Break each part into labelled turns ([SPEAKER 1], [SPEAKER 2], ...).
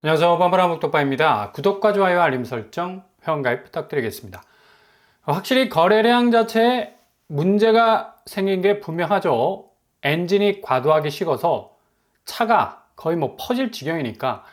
[SPEAKER 1] 안녕하세요. 반바라목독바입니다. 구독과 좋아요, 알림 설정, 회원가입 부탁드리겠습니다. 확실히 거래량 자체에 문제가 생긴 게 분명하죠. 엔진이 과도하게 식어서 차가 거의 퍼질 지경이니까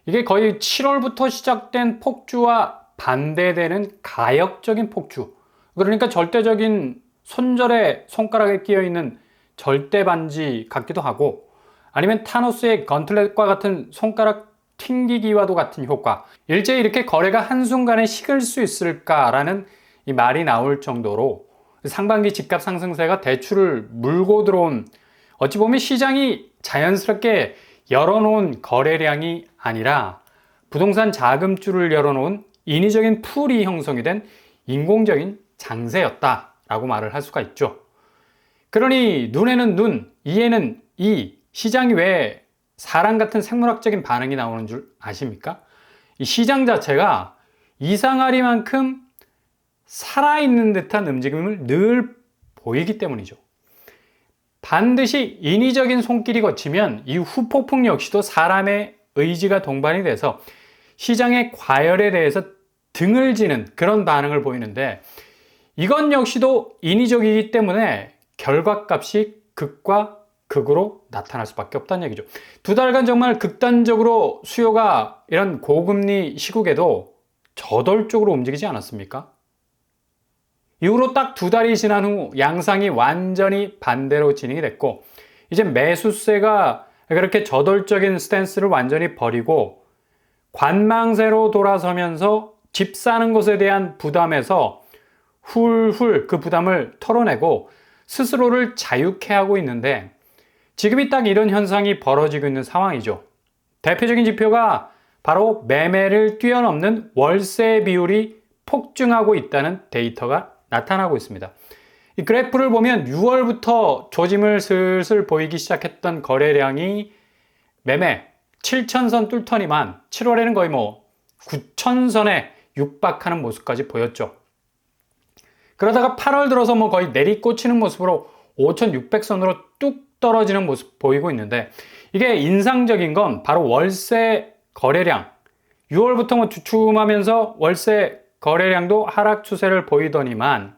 [SPEAKER 1] 이게 거의 7월부터 시작된 폭주와 반대되는 가역적인 폭주. 그러니까 절대적인 손절에 손가락에 끼어 있는 절대 반지 같기도 하고, 아니면 타노스의 건틀렛과 같은 손가락 튕기기와도 같은 효과. 일제히 이렇게 거래가 한순간에 식을 수 있을까라는 이 말이 나올 정도로 상반기 집값 상승세가 대출을 물고 들어온, 어찌 보면 시장이 자연스럽게 열어놓은 거래량이 아니라 부동산 자금줄을 열어놓은 인위적인 풀이 형성이 된 인공적인 장세였다라고 말을 할 수가 있죠. 그러니 눈에는 눈, 이에는 이, 시장이 왜 사람 같은 생물학적인 반응이 나오는 줄 아십니까? 이 시장 자체가 이상하리만큼 살아있는 듯한 움직임을 늘 보이기 때문이죠. 반드시 인위적인 손길이 거치면 이 후폭풍 역시도 사람의 의지가 동반이 돼서 시장의 과열에 대해서 등을 지는 그런 반응을 보이는데, 이건 역시도 인위적이기 때문에 결과값이 극과 극으로 나타날 수밖에 없다는 얘기죠. 두 달간 정말 극단적으로 수요가 이런 고금리 시국에도 저돌적으로 움직이지 않았습니까? 이후로 딱 두 달이 지난 후 양상이 완전히 반대로 진행이 됐고, 이제 매수세가 그렇게 저돌적인 스탠스를 완전히 버리고 관망세로 돌아서면서 집 사는 것에 대한 부담에서 훌훌 그 부담을 털어내고 스스로를 자유케 하고 있는데, 지금이 딱 이런 현상이 벌어지고 있는 상황이죠. 대표적인 지표가 바로 매매를 뛰어넘는 월세 비율이 폭증하고 있다는 데이터가 나타나고 있습니다. 이 그래프를 보면 6월부터 조짐을 슬슬 보이기 시작했던 거래량이 매매 7,000선 뚫더니만 7월에는 거의 9,000선에 육박하는 모습까지 보였죠. 그러다가 8월 들어서 거의 내리꽂히는 모습으로 5,600선으로 뚝 떨어지는 모습 보이고 있는데, 이게 인상적인 건 바로 월세 거래량. 6월부터 주춤하면서 월세 거래량도 하락 추세를 보이더니만,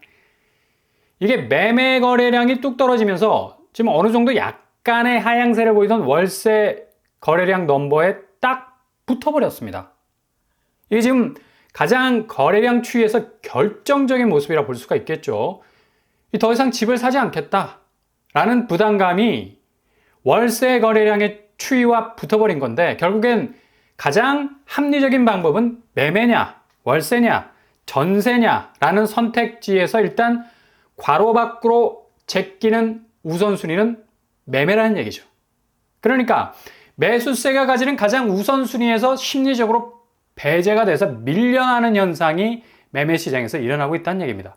[SPEAKER 1] 이게 매매 거래량이 뚝 떨어지면서 지금 어느 정도 약간의 하향세를 보이던 월세 거래량 넘버에 딱 붙어버렸습니다. 이게 지금 가장 거래량 추이에서 결정적인 모습이라 볼 수가 있겠죠. 더 이상 집을 사지 않겠다 라는 부담감이 월세 거래량의 추이와 붙어버린 건데, 결국엔 가장 합리적인 방법은 매매냐, 월세냐, 전세냐 라는 선택지에서 일단 괄호 밖으로 제끼는 우선순위는 매매라는 얘기죠. 그러니까 매수세가 가지는 가장 우선순위에서 심리적으로 배제가 돼서 밀려나는 현상이 매매 시장에서 일어나고 있다는 얘기입니다.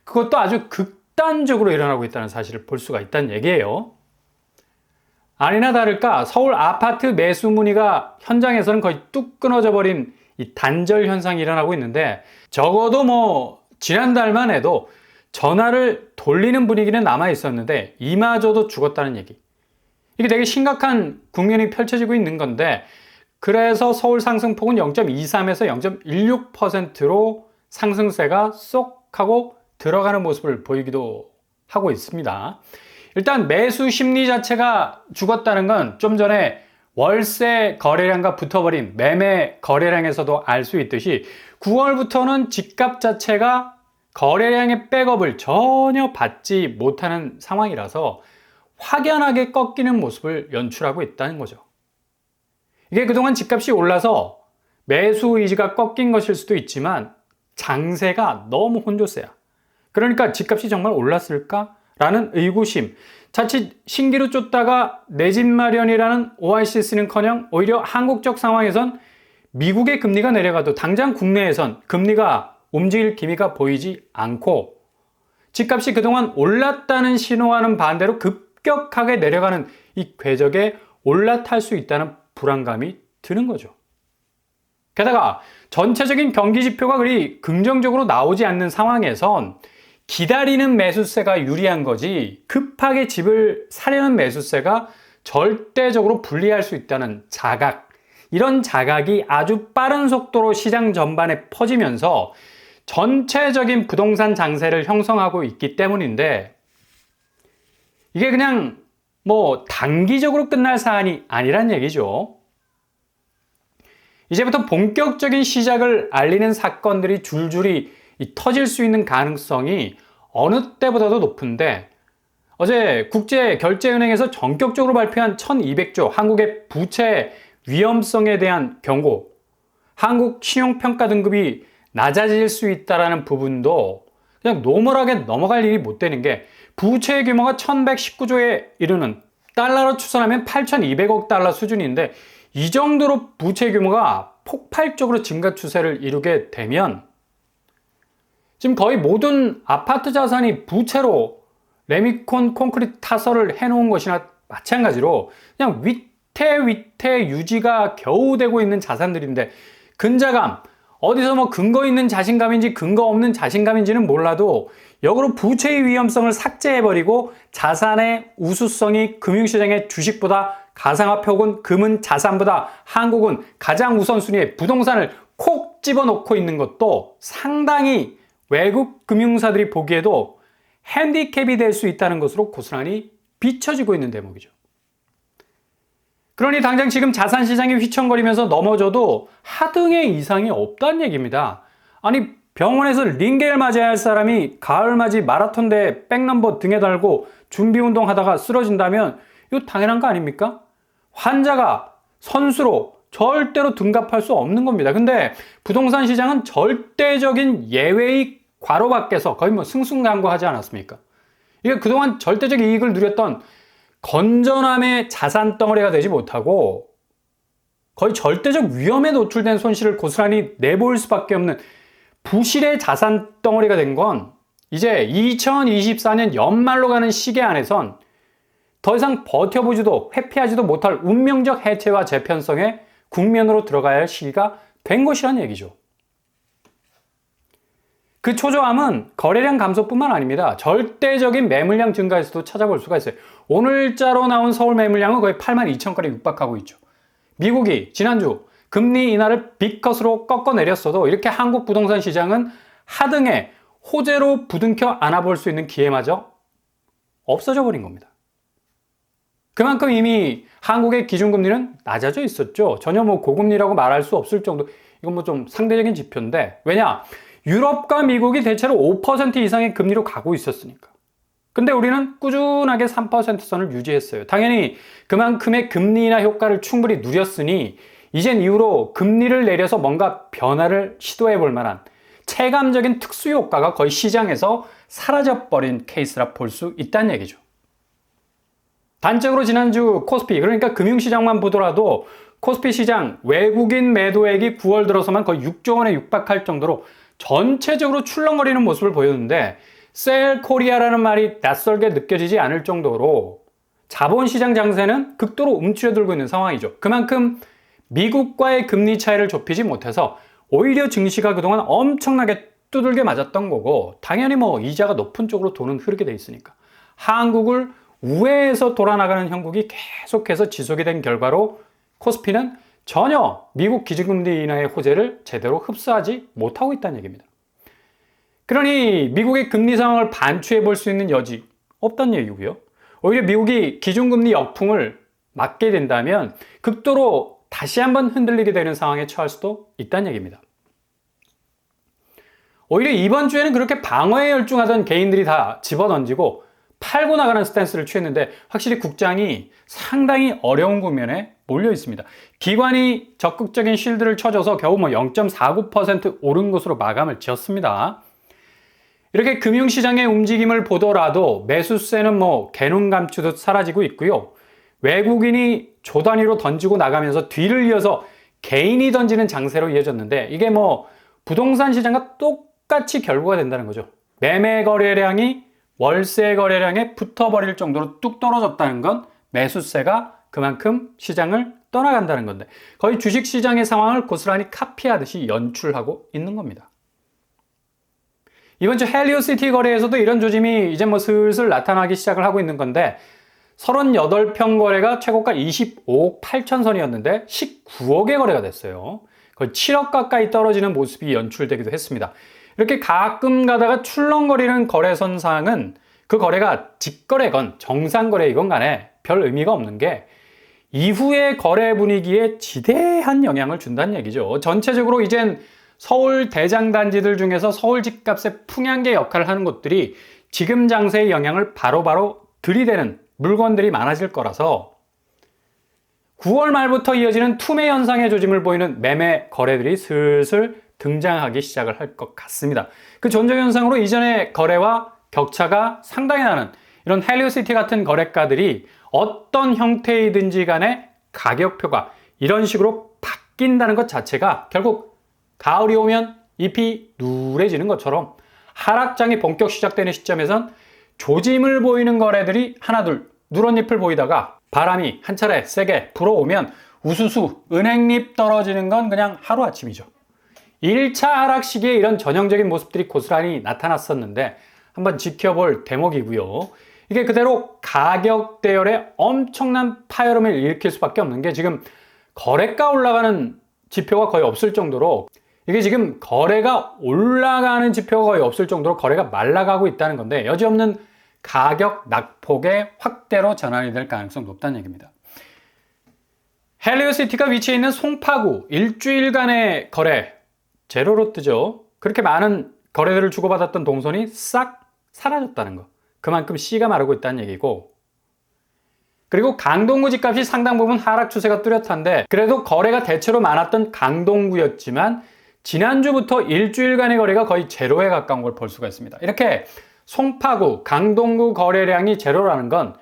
[SPEAKER 1] 그것도 아주 극단적으로 일어나고 있다는 사실을 볼 수가 있다는 얘기예요. 아니나 다를까 서울 아파트 매수 문의가 현장에서는 거의 뚝 끊어져 버린 이 단절 현상이 일어나고 있는데, 적어도 지난달만 해도 전화를 돌리는 분위기는 남아 있었는데 이마저도 죽었다는 얘기. 이게 되게 심각한 국면이 펼쳐지고 있는 건데, 그래서 서울 상승폭은 0.23에서 0.16%로 상승세가 쏙 하고 들어가는 모습을 보이기도 하고 있습니다. 일단 매수 심리 자체가 죽었다는 건 좀 전에 월세 거래량과 붙어버린 매매 거래량에서도 알 수 있듯이 9월부터는 집값 자체가 거래량의 백업을 전혀 받지 못하는 상황이라서 확연하게 꺾이는 모습을 연출하고 있다는 거죠. 이게 그동안 집값이 올라서 매수 의지가 꺾인 것일 수도 있지만 장세가 너무 혼조세야. 그러니까 집값이 정말 올랐을까? 라는 의구심, 자칫 신기루 쫓다가 내 집 마련이라는 오아시스는커녕 오히려 한국적 상황에선 미국의 금리가 내려가도 당장 국내에선 금리가 움직일 기미가 보이지 않고, 집값이 그동안 올랐다는 신호와는 반대로 급격하게 내려가는 이 궤적에 올라탈 수 있다는 불안감이 드는 거죠. 게다가 전체적인 경기 지표가 그리 긍정적으로 나오지 않는 상황에선 기다리는 매수세가 유리한 거지, 급하게 집을 사려는 매수세가 절대적으로 불리할 수 있다는 자각, 이런 자각이 아주 빠른 속도로 시장 전반에 퍼지면서 전체적인 부동산 장세를 형성하고 있기 때문인데, 이게 그냥 뭐 단기적으로 끝날 사안이 아니란 얘기죠. 이제부터 본격적인 시작을 알리는 사건들이 줄줄이 터질 수 있는 가능성이 어느 때보다도 높은데, 어제 국제결제은행에서 전격적으로 발표한 1200조 한국의 부채 위험성에 대한 경고, 한국 신용평가 등급이 낮아질 수 있다는 부분도 그냥 노멀하게 넘어갈 일이 못 되는 게, 부채의 규모가 1119조에 이르는, 달러로 추산하면 8200억 달러 수준인데, 이 정도로 부채 규모가 폭발적으로 증가 추세를 이루게 되면 지금 거의 모든 아파트 자산이 부채로 레미콘 콘크리트 타설을 해놓은 것이나 마찬가지로 그냥 위태 유지가 겨우 되고 있는 자산들인데, 근자감, 어디서 뭐 근거 있는 자신감인지 근거 없는 자신감인지는 몰라도 역으로 부채의 위험성을 삭제해버리고 자산의 우수성이 금융시장의 주식보다, 가상화폐 혹은 금은 자산보다 한국은 가장 우선순위에 부동산을 콕 집어넣고 있는 것도 상당히 외국 금융사들이 보기에도 핸디캡이 될 수 있다는 것으로 고스란히 비춰지고 있는 대목이죠. 그러니 당장 지금 자산시장이 휘청거리면서 넘어져도 하등의 이상이 없다는 얘기입니다. 아니, 병원에서 링겔 맞아야 할 사람이 가을맞이 마라톤 대회 백넘버 등에 달고 준비운동 하다가 쓰러진다면 이거 당연한 거 아닙니까? 환자가 선수로 절대로 둔갑할 수 없는 겁니다. 근데 부동산 시장은 절대적인 예외의 괄호 밖에서 거의 뭐 승승장구하지 않았습니까? 이게 그동안 절대적 이익을 누렸던 건전함의 자산 덩어리가 되지 못하고 거의 절대적 위험에 노출된 손실을 고스란히 내보일 수밖에 없는 부실의 자산 덩어리가 된 건, 이제 2024년 연말로 가는 시계 안에선 더 이상 버텨보지도 회피하지도 못할 운명적 해체와 재편성의 국면으로 들어가야 할 시기가 된 것이란 얘기죠. 그 초조함은 거래량 감소뿐만 아닙니다. 절대적인 매물량 증가에서도 찾아볼 수가 있어요. 오늘자로 나온 서울 매물량은 거의 82,000건에 육박하고 있죠. 미국이 지난주 금리 인하를 B컷으로 꺾어내렸어도 이렇게 한국 부동산 시장은 하등에 호재로 부둥켜 안아볼 수 있는 기회마저 없어져 버린 겁니다. 그만큼 이미 한국의 기준금리는 낮아져 있었죠. 전혀 뭐 고금리라고 말할 수 없을 정도, 이건 뭐 좀 상대적인 지표인데, 왜냐? 유럽과 미국이 대체로 5% 이상의 금리로 가고 있었으니까. 근데 우리는 꾸준하게 3% 선을 유지했어요. 당연히 그만큼의 금리 인하 효과를 충분히 누렸으니 이젠 이후로 금리를 내려서 뭔가 변화를 시도해 볼 만한 체감적인 특수 효과가 거의 시장에서 사라져버린 케이스라 볼 수 있다는 얘기죠. 단적으로 지난주 코스피, 그러니까 금융시장만 보더라도 코스피 시장 외국인 매도액이 9월 들어서만 거의 6조 원에 육박할 정도로 전체적으로 출렁거리는 모습을 보였는데, 셀 코리아라는 말이 낯설게 느껴지지 않을 정도로 자본시장 장세는 극도로 움츠려들고 있는 상황이죠. 그만큼 미국과의 금리 차이를 좁히지 못해서 오히려 증시가 그동안 엄청나게 두들겨 맞았던 거고, 당연히 뭐 이자가 높은 쪽으로 돈은 흐르게 돼 있으니까 한국을 우회해서 돌아나가는 형국이 계속해서 지속이 된 결과로 코스피는 전혀 미국 기준금리 인하의 호재를 제대로 흡수하지 못하고 있다는 얘기입니다. 그러니 미국의 금리 상황을 반추해 볼 수 있는 여지 없다는 얘기고요. 오히려 미국이 기준금리 역풍을 맞게 된다면 극도로 다시 한번 흔들리게 되는 상황에 처할 수도 있다는 얘기입니다. 오히려 이번 주에는 그렇게 방어에 열중하던 개인들이 다 집어던지고 팔고 나가는 스탠스를 취했는데, 확실히 국장이 상당히 어려운 국면에 몰려 있습니다. 기관이 적극적인 쉴드를 쳐줘서 겨우 뭐 0.49% 오른 것으로 마감을 지었습니다. 이렇게 금융시장의 움직임을 보더라도 매수세는 뭐 개눈 감추듯 사라지고 있고요. 외국인이 조 단위로 던지고 나가면서 뒤를 이어서 개인이 던지는 장세로 이어졌는데, 이게 뭐 부동산 시장과 똑같이 결과가 된다는 거죠. 매매 거래량이 월세 거래량에 붙어버릴 정도로 뚝 떨어졌다는 건 매수세가 그만큼 시장을 떠나간다는 건데, 거의 주식시장의 상황을 고스란히 카피하듯이 연출하고 있는 겁니다. 이번 주 헬리오시티 거래에서도 이런 조짐이 이제 뭐 슬슬 나타나기 시작을 하고 있는 건데, 38평 거래가 최고가 25억 8천 선이었는데 19억의 거래가 됐어요. 거의 7억 가까이 떨어지는 모습이 연출되기도 했습니다. 이렇게 가끔 가다가 출렁거리는 거래선상은 그 거래가 직거래건 정상거래이건 간에 별 의미가 없는 게 이후의 거래 분위기에 지대한 영향을 준다는 얘기죠. 전체적으로 이젠 서울 대장단지들 중에서 서울 집값의 풍향계 역할을 하는 곳들이 지금 장세의 영향을 바로바로 들이대는 물건들이 많아질 거라서 9월 말부터 이어지는 투매 현상의 조짐을 보이는 매매 거래들이 슬슬 등장하기 시작을 할 것 같습니다. 그 전조 현상으로 이전의 거래와 격차가 상당히 나는 이런 헬리오시티 같은 거래가들이 어떤 형태이든지 간에 가격표가 이런 식으로 바뀐다는 것 자체가 결국 가을이 오면 잎이 누래지는 것처럼 하락장이 본격 시작되는 시점에선 조짐을 보이는 거래들이 하나둘 누런잎을 보이다가 바람이 한 차례 세게 불어오면 우수수 은행잎 떨어지는 건 그냥 하루아침이죠. 1차 하락 시기에 이런 전형적인 모습들이 고스란히 나타났었는데 한번 지켜볼 대목이고요. 이게 그대로 가격 대열에 엄청난 파열음을 일으킬 수밖에 없는 게 지금 거래가 올라가는 지표가 거의 없을 정도로 이게 지금 거래가 올라가는 지표가 거의 없을 정도로 거래가 말라가고 있다는 건데 여지없는 가격 낙폭의 확대로 전환이 될 가능성이 높다는 얘기입니다. 헬리오시티가 위치해 있는 송파구 일주일간의 거래 제로로 뜨죠. 그렇게 많은 거래들을 주고받았던 동선이 싹 사라졌다는 거. 그만큼 씨가 마르고 있다는 얘기고, 그리고 강동구 집값이 상당 부분 하락 추세가 뚜렷한데 그래도 거래가 대체로 많았던 강동구였지만 지난주부터 일주일간의 거래가 거의 제로에 가까운 걸 볼 수가 있습니다. 이렇게 송파구, 강동구 거래량이 제로라는 건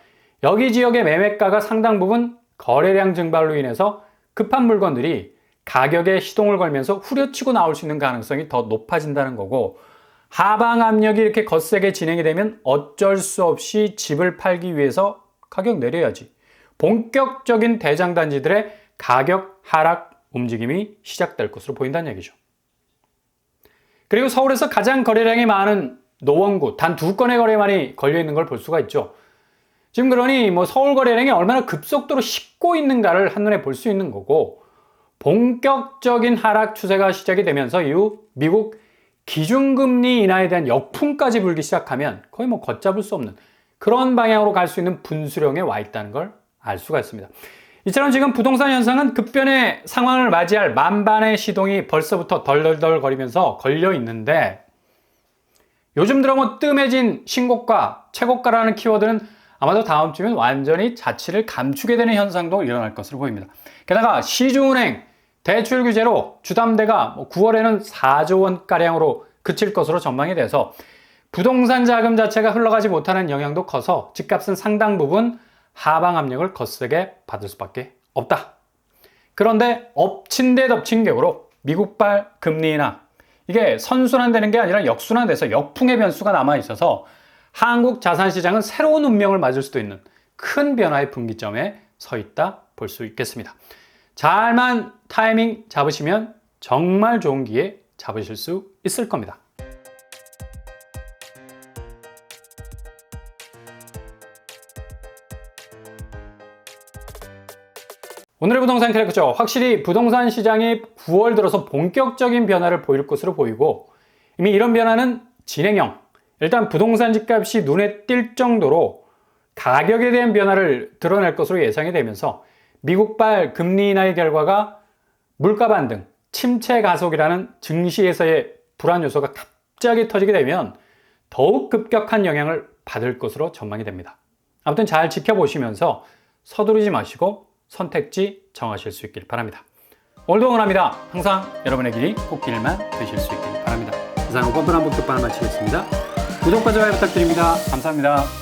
[SPEAKER 1] 여기 지역의 매매가가 상당 부분 거래량 증발로 인해서 급한 물건들이 가격에 시동을 걸면서 후려치고 나올 수 있는 가능성이 더 높아진다는 거고, 하방 압력이 이렇게 거세게 진행이 되면 어쩔 수 없이 집을 팔기 위해서 가격 내려야지. 본격적인 대장단지들의 가격 하락 움직임이 시작될 것으로 보인다는 얘기죠. 그리고 서울에서 가장 거래량이 많은 노원구 단 2건의 거래만이 걸려있는 걸 볼 수가 있죠. 지금 그러니 서울 거래량이 얼마나 급속도로 식고 있는가를 한눈에 볼 수 있는 거고, 본격적인 하락 추세가 시작이 되면서 이후 미국 기준금리 인하에 대한 역풍까지 불기 시작하면 거의 걷잡을 수 없는 그런 방향으로 갈 수 있는 분수령에 와 있다는 걸 알 수가 있습니다. 이처럼 지금 부동산 현상은 급변의 상황을 맞이할 만반의 시동이 벌써부터 덜덜덜 거리면서 걸려 있는데, 요즘 들어 뜸해진 신고가, 최고가라는 키워드는 아마도 다음 주면 완전히 자취를 감추게 되는 현상도 일어날 것으로 보입니다. 게다가 시중은행 대출 규제로 주담대가 9월에는 4조 원가량으로 그칠 것으로 전망이 돼서 부동산 자금 자체가 흘러가지 못하는 영향도 커서 집값은 상당 부분 하방 압력을 거세게 받을 수밖에 없다. 그런데 엎친 데 덮친 격으로 미국발 금리 인하, 이게 선순환되는 게 아니라 역순환돼서 역풍의 변수가 남아있어서 한국 자산시장은 새로운 운명을 맞을 수도 있는 큰 변화의 분기점에 서 있다 볼 수 있겠습니다. 잘만 타이밍 잡으시면 정말 좋은 기회 잡으실 수 있을 겁니다. 오늘의 부동산 캐릭터, 확실히 부동산 시장이 9월 들어서 본격적인 변화를 보일 것으로 보이고, 이미 이런 변화는 진행형, 일단 부동산 집값이 눈에 띌 정도로 가격에 대한 변화를 드러낼 것으로 예상이 되면서 미국발 금리 인하의 결과가 물가 반등, 침체 가속이라는 증시에서의 불안 요소가 갑자기 터지게 되면 더욱 급격한 영향을 받을 것으로 전망이 됩니다. 아무튼 잘 지켜보시면서 서두르지 마시고 선택지 정하실 수 있길 바랍니다. 오늘도 응원합니다. 항상 여러분의 길이 꽃길만 되실 수 있길 바랍니다. 이상 뻔뻔한 복습반을 마치겠습니다. 구독과 좋아요 부탁드립니다. 감사합니다.